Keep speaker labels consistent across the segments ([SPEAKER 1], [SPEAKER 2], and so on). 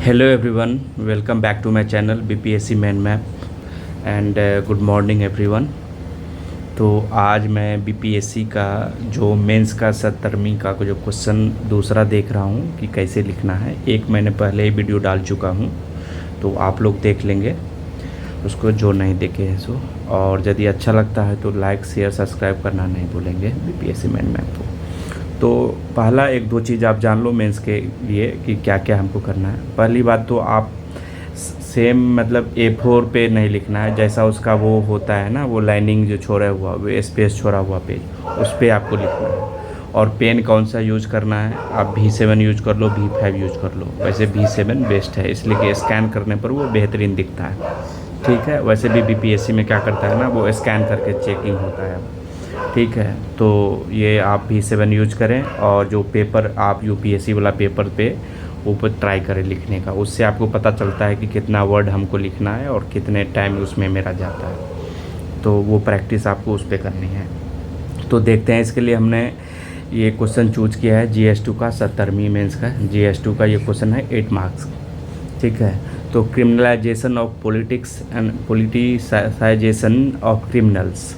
[SPEAKER 1] Hello everyone, welcome back to my channel BPSC Man Map and good morning everyone. तो आज मैं BPSC का जो मेंस का 70वीं का जो क्वेश्चन दूसरा देख रहा हूँ कि कैसे लिखना है। एक मैंने पहले ही वीडियो डाल चुका हूँ, तो आप लोग देख लेंगे उसको जो नहीं देखे हैं सो। और यदि अच्छा लगता है तो लाइक शेयर सब्सक्राइब करना नहीं भूलेंगे बीपीएससी मैन मैप को। तो पहला एक दो चीज़ आप जान लो मेंस के लिए कि क्या क्या हमको करना है। पहली बात तो आप सेम मतलब A4 पे नहीं लिखना है, जैसा उसका वो होता है ना, वो लाइनिंग जो छोड़ा हुआ, वो स्पेस छोड़ा हुआ पेज, उस पर आपको लिखना है। और पेन कौन सा यूज करना है, आप V7 यूज कर लो, V5 यूज कर लो। वैसे V7 बेस्ट है, इसलिए कि स्कैन करने पर वो बेहतरीन दिखता है। ठीक है, वैसे भी बीपीएससी में क्या करता है ना, वो स्कैन करके चेकिंग होता है। ठीक है, तो ये आप V7 यूज करें। और जो पेपर आप यूपीएससी वाला पेपर पे ऊपर ट्राई करें लिखने का, उससे आपको पता चलता है कि कितना वर्ड हमको लिखना है और कितने टाइम उसमें मेरा जाता है। तो वो प्रैक्टिस आपको उस पर करनी है। तो देखते हैं, इसके लिए हमने ये क्वेश्चन चूज किया है GS2 का 70वीं मेंस का। GS2 का ये क्वेश्चन है 8 मार्क्स। ठीक है, तो criminalisation of politics and politicisation of criminals,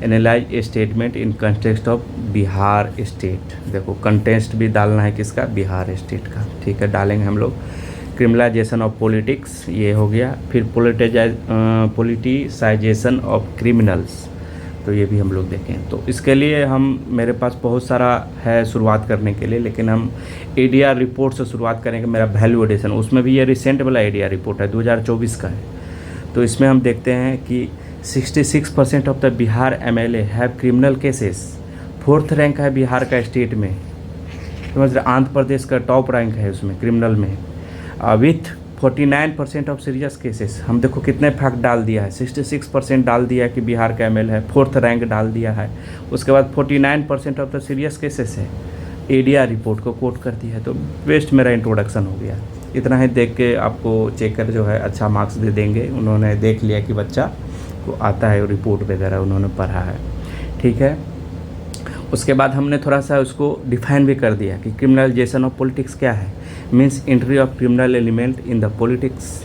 [SPEAKER 1] analyse A statement in context of Bihar state. देखो कंटेक्स्ट भी डालना है किसका, बिहार स्टेट का। ठीक है, डालेंगे हम लोग। क्रिमिनलाइजेशन ऑफ पॉलिटिक्स ये हो गया, फिर पॉलिटिसाइजेशन ऑफ क्रिमिनल्स, तो ये भी हम लोग देखें। तो इसके लिए मेरे पास बहुत सारा है शुरुआत करने के लिए, लेकिन हम ADR रिपोर्ट से शुरुआत करेंगे। मेरा वैल्यू एडिशन, उसमें भी ये रिसेंट वाला ADR रिपोर्ट है, 2024 का है। तो इसमें हम देखते हैं कि 66% of the Bihar MLA have criminal cases. 4th rank है बिहार का स्टेट में, समझ रहे। आंध्र प्रदेश का टॉप रैंक है उसमें क्रिमिनल में, विथ 49% ऑफ सीरियस केसेस। हम देखो कितने फैक्ट डाल दिया है, 66% डाल दिया कि बिहार का MLA है, 4th रैंक डाल दिया है। उसके बाद 49% ऑफ द सीरियस केसेस है, ADR रिपोर्ट को कोट कर दिया है। तो बेस्ट मेरा इंट्रोडक्शन हो गया। इतना ही देख के आपको चेकर जो है अच्छा मार्क्स दे देंगे। उन्होंने देख लिया कि बच्चा को आता है, रिपोर्ट वगैरह उन्होंने पढ़ा है। ठीक है, उसके बाद हमने थोड़ा सा उसको डिफाइन भी कर दिया कि क्रिमिनलाइजेशन ऑफ पॉलिटिक्स क्या है। Means entry of criminal element in the politics.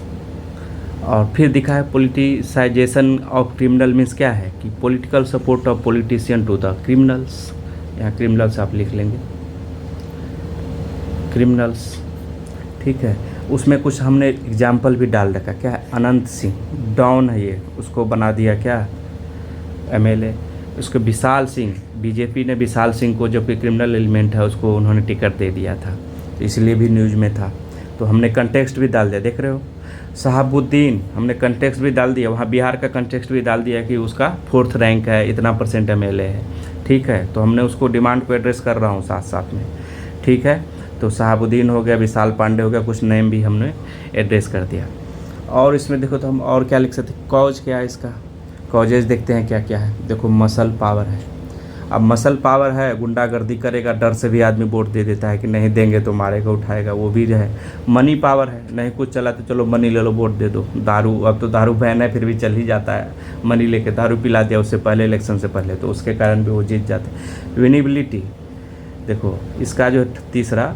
[SPEAKER 1] और फिर दिखा है पॉलिटिसाइजेशन ऑफ क्रिमिनल मीन्स क्या है कि political support of politician to the criminals. यहाँ क्रिमिनल्स आप लिख लेंगे, क्रिमिनल्स। ठीक है, उसमें कुछ हमने एग्जाम्पल भी डाल रखा। क्या है, अनंत सिंह डॉन है, ये उसको बना दिया क्या MLA। उसको विशाल सिंह, बीजेपी ने विशाल सिंह को, जो कि क्रिमिनल एलिमेंट है, उसको उन्होंने टिकट दे दिया था, तो इसलिए भी न्यूज़ में था। तो हमने कंटेक्स्ट भी डाल दिया, देख रहे हो। शहाबुद्दीन, हमने कंटेक्स्ट भी डाल दिया, वहाँ बिहार का कंटेक्स्ट भी डाल दिया कि उसका 4th रैंक है, इतना % MLA है। ठीक है, तो हमने उसको डिमांड को एड्रेस कर रहा हूँ साथ साथ में। ठीक है, तो शहाबुद्दीन हो गया, विशाल पांडे हो गया, कुछ नेम भी हमने एड्रेस कर दिया। और इसमें देखो तो हम और क्या लिख सकते, कॉज क्या है इसका, कॉजेज देखते हैं क्या क्या है। देखो मसल पावर है। अब मसल पावर है, गुंडागर्दी करेगा, डर से भी आदमी वोट दे देता है कि नहीं देंगे तो मारेगा उठाएगा, वो भी जो है। मनी पावर है, नहीं कुछ चला तो चलो मनी ले लो, वोट दे दो। दारू, अब तो दारू बैन है फिर भी चल ही जाता है, मनी लेके दारू पिला दिया उससे पहले, इलेक्शन से पहले, तो उसके कारण भी वो जीत जाते हैं। विनेबिलिटी, देखो इसका जो तीसरा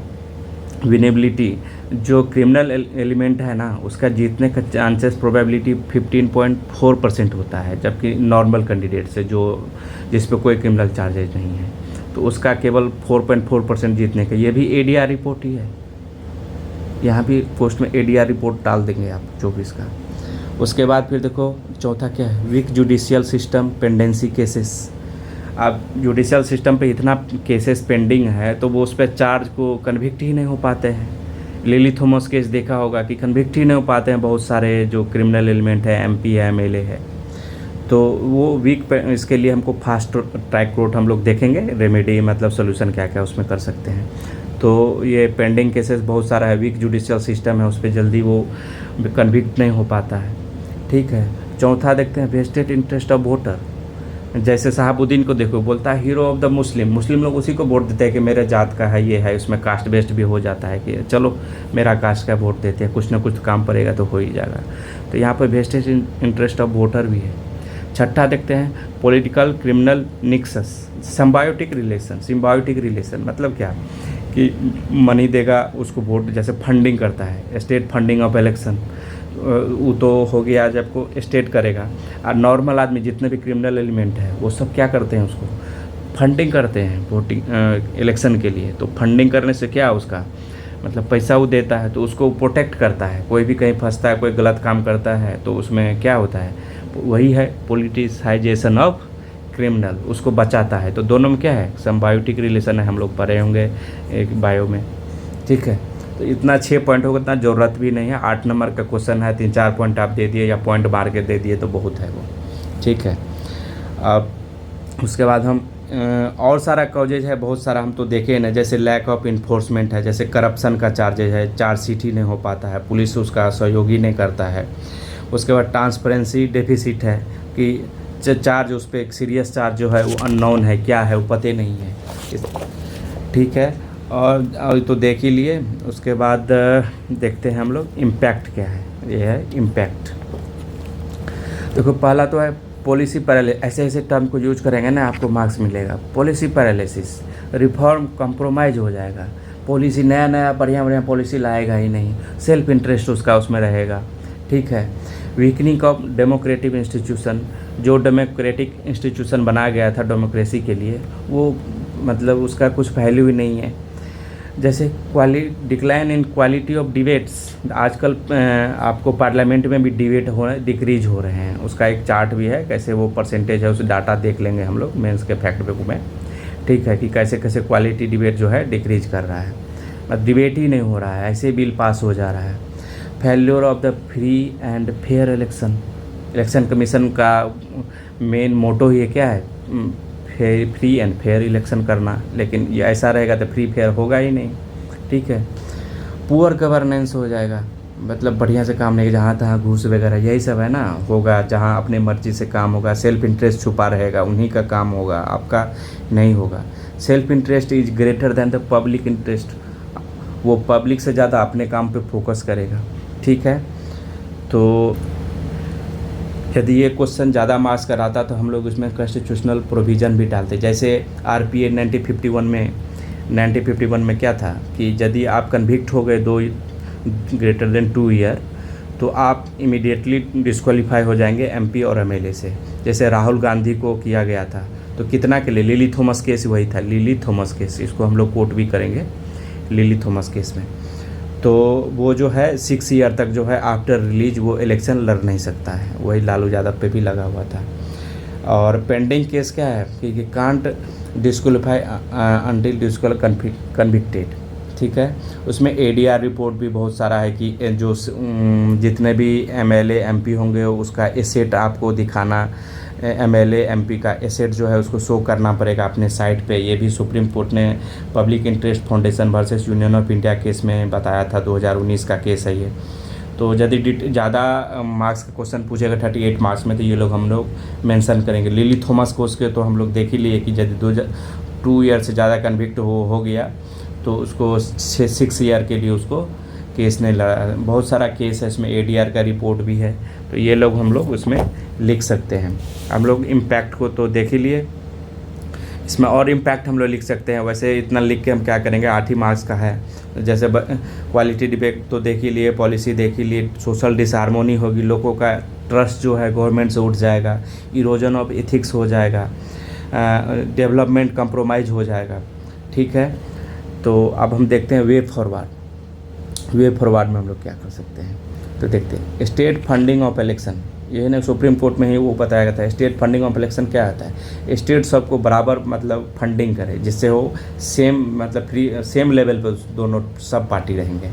[SPEAKER 1] विनेबिलिटी, जो क्रिमिनल एलिमेंट है ना, उसका जीतने का चांसेस प्रोबेबिलिटी 15.4% होता है, जबकि नॉर्मल कैंडिडेट से जो जिस पे कोई क्रिमिनल चार्जेज नहीं है, तो उसका केवल 4.4% जीतने का। ये भी ADR रिपोर्ट ही है, यहाँ भी पोस्ट में ADR रिपोर्ट डाल देंगे आप 24 का। उसके बाद फिर देखो चौथा क्या है, weak judicial system pendency cases. अब जुडिशियल सिस्टम पे इतना केसेस पेंडिंग है, तो वो उस पर चार्ज को कन्विक्ट ही नहीं हो पाते हैं। लिली थॉमस केस देखा होगा कि कन्विक्ट ही नहीं हो पाते हैं बहुत सारे जो क्रिमिनल एलिमेंट है, MP है, MLA है। तो वो वीक, इसके लिए हमको फास्ट ट्रैक कोर्ट हम लोग देखेंगे, रेमेडी मतलब सोल्यूशन क्या क्या उसमें कर सकते हैं। तो ये पेंडिंग केसेस बहुत सारा है, वीक जुडिशियल सिस्टम है, उस पर जल्दी वो कन्विक्ट नहीं हो पाता है। ठीक है, चौथा देखते हैं वेस्टेड इंटरेस्ट ऑफ वोटर। जैसे शहाबुद्दीन को देखो, बोलता है हीरो ऑफ द मुस्लिम, मुस्लिम लोग उसी को वोट देते हैं कि मेरे जात का है, ये है। उसमें कास्ट बेस्ड भी हो जाता है कि चलो मेरा कास्ट का वोट देते हैं, कुछ ना कुछ काम पड़ेगा तो हो ही जाएगा। तो यहाँ पर वेस्टेज इंटरेस्ट ऑफ वोटर भी है। छठा देखते हैं political criminal nexus, symbiotic relation. Symbiotic relation मतलब क्या, कि मनी देगा उसको वोट, जैसे फंडिंग करता है, स्टेट फंडिंग ऑफ इलेक्शन, वो तो हो गया जब को स्टेट करेगा। और नॉर्मल आदमी जितने भी क्रिमिनल एलिमेंट है वो सब क्या करते हैं, उसको फंडिंग करते हैं वोटिंग इलेक्शन के लिए। तो फंडिंग करने से क्या उसका मतलब पैसा वो देता है, तो उसको प्रोटेक्ट करता है। कोई भी कहीं फंसता है, कोई गलत काम करता है, तो उसमें क्या होता है, वही है पॉलिटिसाइजेशन ऑफ क्रिमिनल, उसको बचाता है। तो दोनों में क्या है, सम्बायोटिक रिलेशन है, हम लोग पढ़े होंगे एक बायो में। ठीक है, तो इतना 6 पॉइंट होगा, इतना ज़रूरत भी नहीं है। 8 नंबर का क्वेश्चन है, 3-4 पॉइंट आप दे दिए या पॉइंट मार के दे दिए तो बहुत है वो। ठीक है, अब उसके बाद हम और सारा कॉजेज है, बहुत सारा हम तो देखे ना, जैसे लैक ऑफ इन्फोर्समेंट है, जैसे करप्शन का चार्जेज है, चार्जशीट ही नहीं हो पाता है, पुलिस उसका सहयोग ही नहीं करता है। उसके बाद ट्रांसपेरेंसी डेफिसिट है कि चार्ज उस पर एक सीरियस चार्ज जो है वो अननोन है, क्या है वो पते नहीं है। ठीक है, और तो देख ही लिए। उसके बाद देखते हैं हम लोग इम्पैक्ट क्या है। ये है इम्पैक्ट। देखो पहला तो है पॉलिसी पैरालिसिस। ऐसे ऐसे टर्म को यूज करेंगे ना आपको मार्क्स मिलेगा। पॉलिसी पैरालिसिस, रिफॉर्म कॉम्प्रोमाइज़ हो जाएगा, पॉलिसी नया नया बढ़िया बढ़िया पॉलिसी लाएगा ही नहीं, सेल्फ इंटरेस्ट उसका उसमें रहेगा। ठीक है, वीकनिंग ऑफ डेमोक्रेटिक इंस्टीट्यूशन, जो डेमोक्रेटिक इंस्टीट्यूशन बनाया गया था डेमोक्रेसी के लिए, वो मतलब उसका कुछ वैल्यू ही नहीं है। जैसे decline in quality of debates, आजकल आपको पार्लियामेंट में भी डिबेट हो रहे, डिक्रीज हो रहे हैं। उसका एक चार्ट भी है, कैसे वो परसेंटेज है, उस डाटा देख लेंगे हम लोग मेंस के फैक्ट बुक में। ठीक है, कि कैसे कैसे क्वालिटी डिबेट जो है डिक्रीज कर रहा है, मतलब डिबेट ही नहीं हो रहा है, ऐसे बिल पास हो जा रहा है। Failure of the free and fair election, election commission का मेन मोटो ही क्या है, फ्री एंड फेयर इलेक्शन करना, लेकिन ये ऐसा रहेगा तो फ्री फेयर होगा ही नहीं। ठीक है, पुअर गवर्नेंस हो जाएगा, मतलब बढ़िया से काम नहीं, जहाँ तहाँ घूस वगैरह यही सब है ना होगा, जहाँ अपने मर्जी से काम होगा, सेल्फ इंटरेस्ट छुपा रहेगा, उन्हीं का काम होगा, आपका नहीं होगा। Self interest is greater than the public interest, वो पब्लिक से ज़्यादा अपने काम पे फोकस करेगा। ठीक है, तो यदि ये क्वेश्चन ज़्यादा मार्क्स का आता तो हम लोग इसमें कॉन्स्टिट्यूशनल प्रोविज़न भी डालते। जैसे आरपीए 1951 में क्या था कि यदि आप कन्विक्ट हो गए 2 ग्रेटर देन 2 ईयर, तो आप इमीडिएटली डिस्क्वालीफाई हो जाएंगे एमपी और एमएलए से। जैसे राहुल गांधी को किया गया था, तो कितना के लिए, लिली थॉमस केस वही था, लिली थॉमस केस, इसको हम लोग कोट भी करेंगे लिली थॉमस केस में। तो वो जो है 6 ईयर तक जो है आफ्टर रिलीज वो इलेक्शन लड़ नहीं सकता है, वही लालू यादव पे भी लगा हुआ था। और पेंडिंग केस क्या है कि कांट डिस्क्वालीफाई अंटिल कन्विक्टेड। ठीक है, उसमें एडीआर रिपोर्ट भी बहुत सारा है कि जो जितने भी एमएलए एमपी होंगे उसका एसेट आपको दिखाना, एमएलए एमपी का एसेट जो है उसको शो करना पड़ेगा अपने साइट पे। ये भी सुप्रीम कोर्ट ने public interest foundation versus union of India case में बताया था, 2019 का केस है ये। तो यदि ज़्यादा मार्क्स का क्वेश्चन पूछेगा 38 मार्क्स में, तो ये लोग हम लोग मेंशन करेंगे। लिली थॉमस कोर्स के तो हम लोग देख ही लिए कि यदि 2 ईयर से ज़्यादा कन्विक्ट हो गया तो उसको 6 ईयर के लिए उसको केस नहीं लड़ा। बहुत सारा केस है इसमें, एडीआर का रिपोर्ट भी है, तो ये लोग हम लोग उसमें लिख सकते हैं। हम लोग इम्पैक्ट को तो देख ही लिए, इसमें और इम्पैक्ट हम लोग लिख सकते हैं। वैसे इतना लिख के हम क्या करेंगे, 8 ही मार्क्स का है। जैसे क्वालिटी डिबेट तो देख ही लिए, पॉलिसी देख ही लिए, सोशल डिसहार्मोनी होगी, लोगों का ट्रस्ट जो है गवर्नमेंट से उठ जाएगा, इरोजन ऑफ एथिक्स हो जाएगा, डेवलपमेंट कंप्रोमाइज हो जाएगा। ठीक है, तो अब हम देखते हैं वे फॉरवर्ड में हम लोग क्या कर सकते हैं। तो देखते हैं स्टेट फंडिंग ऑफ इलेक्शन, ये ना सुप्रीम कोर्ट में ही वो बताया गया था। स्टेट फंडिंग ऑफ इलेक्शन क्या आता है, स्टेट सबको बराबर मतलब फंडिंग करे, जिससे वो सेम मतलब सेम लेवल पर दोनों सब पार्टी रहेंगे।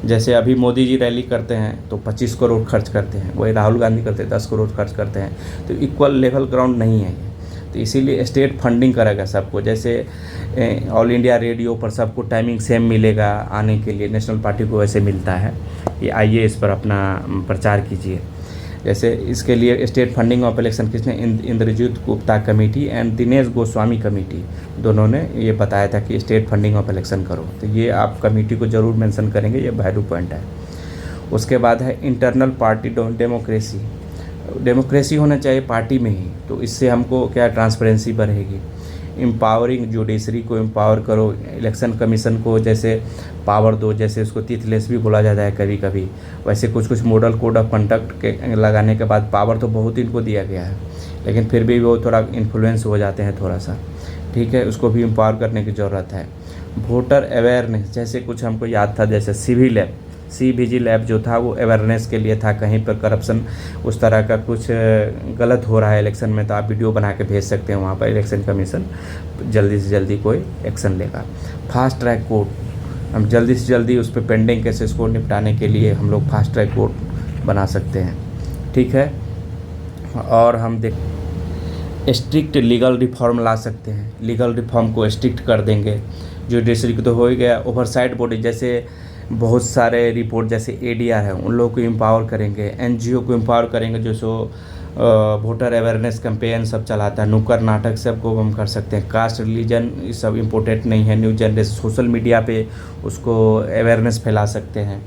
[SPEAKER 1] जैसे अभी मोदी जी रैली करते हैं तो 25 करोड़ खर्च करते हैं, वही राहुल गांधी करते हैं 10 करोड़ खर्च करते हैं, तो इक्वल लेवल ग्राउंड नहीं है। तो इसीलिए स्टेट फंडिंग करेगा सबको। जैसे ऑल इंडिया रेडियो पर सबको टाइमिंग सेम मिलेगा आने के लिए, नेशनल पार्टी को वैसे मिलता है। ये आइए इस पर अपना प्रचार कीजिए। जैसे इसके लिए स्टेट फंडिंग ऑफ इलेक्शन किसने, Indrajit Gupta committee and Dinesh Goswami committee, दोनों ने ये बताया था कि स्टेट फंडिंग ऑफ इलेक्शन करो। तो ये आप कमेटी को ज़रूर मेंशन करेंगे, ये वैल्यू पॉइंट है। उसके बाद है इंटरनल पार्टी डेमोक्रेसी होना चाहिए पार्टी में ही, तो इससे हमको क्या ट्रांसपेरेंसी बढ़ेगी। एम्पावरिंग जुडिशरी को एम्पावर करो, इलेक्शन कमीशन को जैसे पावर दो, जैसे उसको तीथलेस भी बोला जाता है कभी कभी, वैसे कुछ कुछ मॉडल कोड ऑफ कंडक्ट के लगाने के बाद पावर तो बहुत इनको दिया गया है, लेकिन फिर भी वो थोड़ा इन्फ्लुएंस हो जाते हैं थोड़ा सा, ठीक है, उसको भी एम्पावर करने की ज़रूरत है। वोटर अवेयरनेस, जैसे कुछ हमको याद था, जैसे CVG लैब जो था वो अवेयरनेस के लिए था, कहीं पर करप्शन उस तरह का कुछ गलत हो रहा है इलेक्शन में तो आप वीडियो बना के भेज सकते हैं वहाँ पर, इलेक्शन कमीशन जल्दी से जल्दी कोई एक्शन लेगा। फास्ट ट्रैक कोर्ट, हम जल्दी से जल्दी उस पर पेंडिंग केसेस को निपटाने के लिए हम लोग फास्ट ट्रैक कोर्ट बना सकते हैं, ठीक है। और हम स्ट्रिक्ट लीगल रिफॉर्म ला सकते हैं, लीगल रिफॉर्म को स्ट्रिक्ट कर देंगे। जुडिशरी को तो हो ही गया, ओवरसाइट बॉडी जैसे बहुत सारे रिपोर्ट जैसे ADR है उन लोगों को एम्पावर करेंगे, NGO को एम्पावर करेंगे जो सो वोटर अवेयरनेस कैंपेन सब चलाता है, नुक्कड़ नाटक सबको हम कर सकते हैं। कास्ट रिलीजन ये सब इम्पोर्टेंट नहीं है, न्यू जनरेशन सोशल मीडिया पे उसको अवेयरनेस फैला सकते हैं।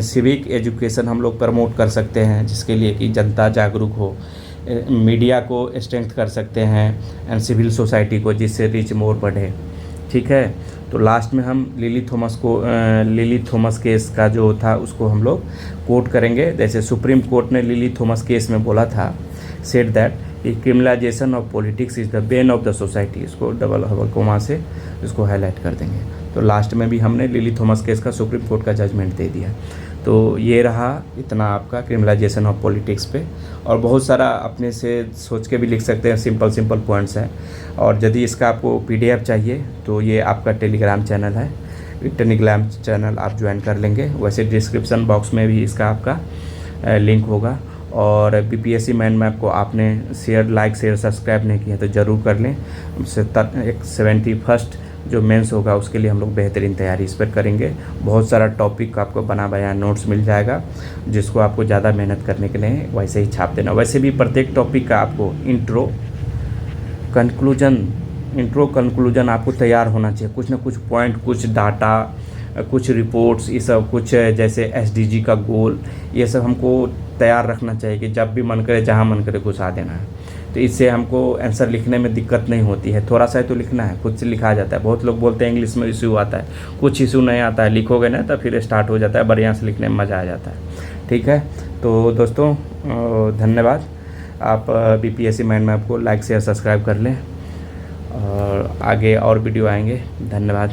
[SPEAKER 1] सिविक एजुकेशन हम लोग प्रमोट कर सकते हैं जिसके लिए कि जनता जागरूक हो। मीडिया को स्ट्रेंथ कर सकते हैं एंड सिविल सोसाइटी को, जिससे रीच मोर बढ़े, ठीक है। तो लास्ट में हम लिली थॉमस केस का जो था उसको हम लोग कोट करेंगे, जैसे सुप्रीम कोर्ट ने लिली थॉमस केस में बोला था, said that criminalisation of politics is the Ben of the society, इसको डबल हबल कोमा से इसको हाईलाइट कर देंगे। तो लास्ट में भी हमने लिली थॉमस केस का सुप्रीम कोर्ट का जजमेंट दे दिया। तो ये रहा इतना आपका क्रिमिनलाइजेशन ऑफ पॉलिटिक्स पे, और बहुत सारा अपने से सोच के भी लिख सकते हैं, सिंपल पॉइंट्स हैं। और यदि इसका आपको PDF चाहिए तो ये आपका टेलीग्राम चैनल है, टेलीग्राम चैनल आप ज्वाइन कर लेंगे, वैसे डिस्क्रिप्शन बॉक्स में भी इसका आपका लिंक होगा। और BPSC माइंड मैप को आपने लाइक शेयर सब्सक्राइब नहीं किया तो ज़रूर कर लें। एक 71st जो मेंस होगा उसके लिए हम लोग बेहतरीन तैयारी इस पर करेंगे। बहुत सारा टॉपिक आपको बना बनाया नोट्स मिल जाएगा, जिसको आपको ज़्यादा मेहनत करने के लिए वैसे ही छाप देना। वैसे भी प्रत्येक टॉपिक का आपको इंट्रो कंक्लूजन आपको तैयार होना चाहिए, कुछ ना कुछ पॉइंट, कुछ डाटा, कुछ रिपोर्ट्स, ये सब कुछ जैसे SDG का गोल, ये सब हमको तैयार रखना चाहिए कि जब भी मन करे जहाँ मन करे घुसा देना है। तो इससे हमको आंसर लिखने में दिक्कत नहीं होती है, थोड़ा सा तो लिखना है, खुद से लिखा जाता है। बहुत लोग बोलते हैं इंग्लिश में इशू आता है, कुछ इशू नहीं आता है, लिखोगे ना तो फिर स्टार्ट हो जाता है, बढ़िया से लिखने में मज़ा आ जाता है, ठीक है। तो दोस्तों धन्यवाद, आप BPSC माइंड मैप को लाइक शेयर सब्सक्राइब कर लें, और आगे और वीडियो आएंगे। धन्यवाद।